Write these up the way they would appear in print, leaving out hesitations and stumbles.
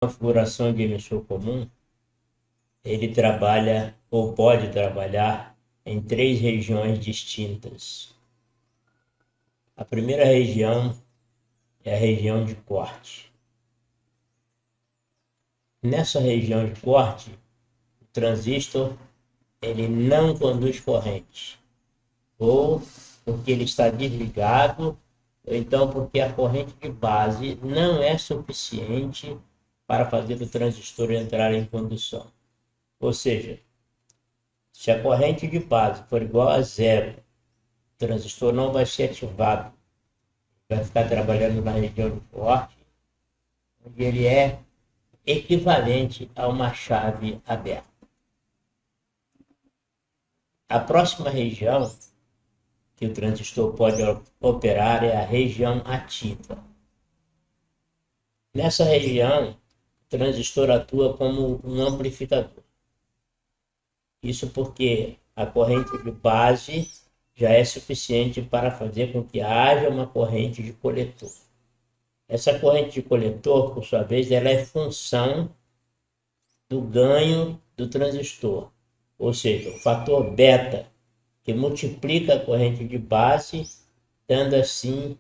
configuração de emissor comum, ele trabalha ou pode trabalhar em 3 regiões distintas. A primeira região é a região de corte. Nessa região de corte, o transistor ele não conduz corrente, ou porque ele está desligado, ou então porque a corrente de base não é suficiente para fazer o transistor entrar em condução. Ou seja, se a corrente de base for igual a zero, o transistor não vai ser ativado, vai ficar trabalhando na região de corte, onde ele é equivalente a uma chave aberta. A próxima região que o transistor pode operar é a região ativa. Nessa região, o transistor atua como um amplificador. Isso porque a corrente de base já é suficiente para fazer com que haja uma corrente de coletor. Essa corrente de coletor, por sua vez, ela é função do ganho do transistor, ou seja, o fator beta, que multiplica a corrente de base, dando assim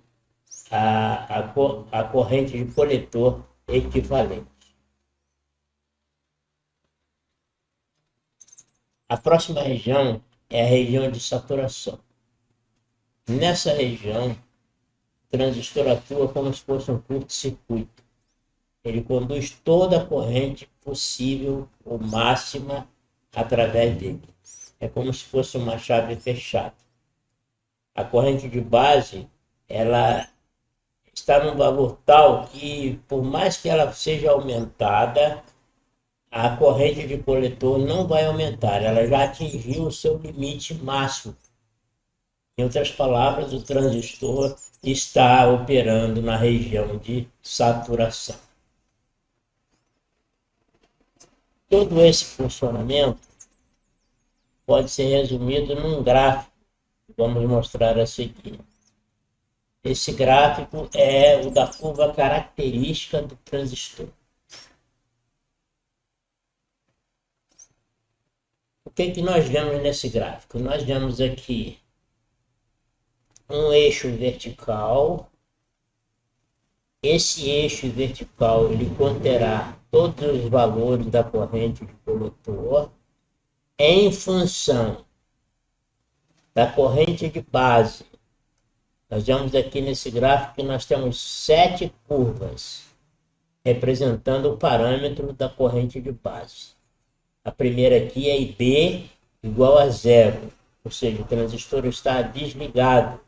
a corrente de coletor equivalente. A próxima região é a região de saturação. Nessa região, o transistor atua como se fosse um curto-circuito. Ele conduz toda a corrente possível ou máxima através dele. É como se fosse uma chave fechada. A corrente de base, ela está num valor tal que, por mais que ela seja aumentada, a corrente de coletor não vai aumentar, ela já atingiu o seu limite máximo. Em outras palavras, o transistor está operando na região de saturação. Todo esse funcionamento pode ser resumido num gráfico que vamos mostrar a seguir. Esse gráfico é o da curva característica do transistor. O que nós vemos nesse gráfico? Nós vemos aqui um eixo vertical. Esse eixo vertical ele conterá todos os valores da corrente de coletor em função da corrente de base. Nós vemos aqui nesse gráfico que nós temos 7 curvas representando o parâmetro da corrente de base. A primeira aqui é IB igual a 0, ou seja, o transistor está desligado.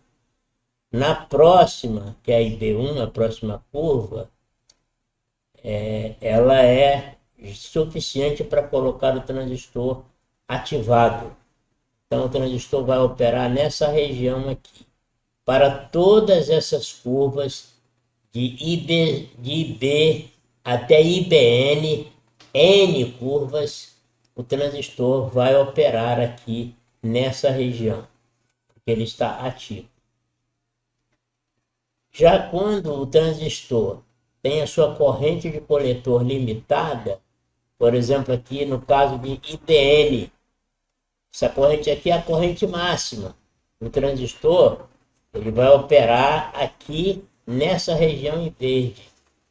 Na próxima, que é a IB1, a próxima curva, ela é suficiente para colocar o transistor ativado. Então o transistor vai operar nessa região aqui. Para todas essas curvas de IB até IBN, N curvas, o transistor vai operar aqui nessa região, porque ele está ativo. Já quando o transistor tem a sua corrente de coletor limitada, por exemplo, aqui no caso de IBN, essa corrente aqui é a corrente máxima. O transistor ele vai operar aqui nessa região em verde,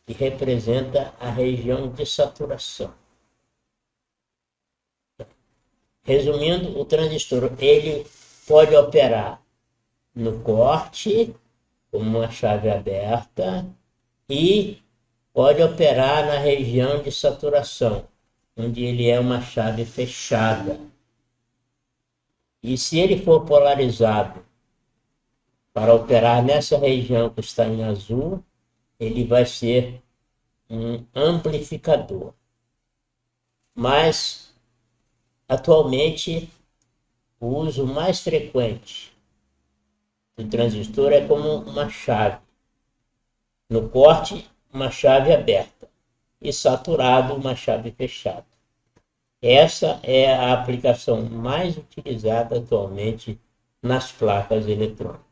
que representa a região de saturação. Resumindo, o transistor ele pode operar no corte, como uma chave aberta, e pode operar na região de saturação, onde ele é uma chave fechada. E se ele for polarizado para operar nessa região que está em azul, ele vai ser um amplificador. Mas, atualmente, o uso mais frequente do transistor é como uma chave. No corte, uma chave aberta. E saturado, uma chave fechada. Essa é a aplicação mais utilizada atualmente nas placas eletrônicas.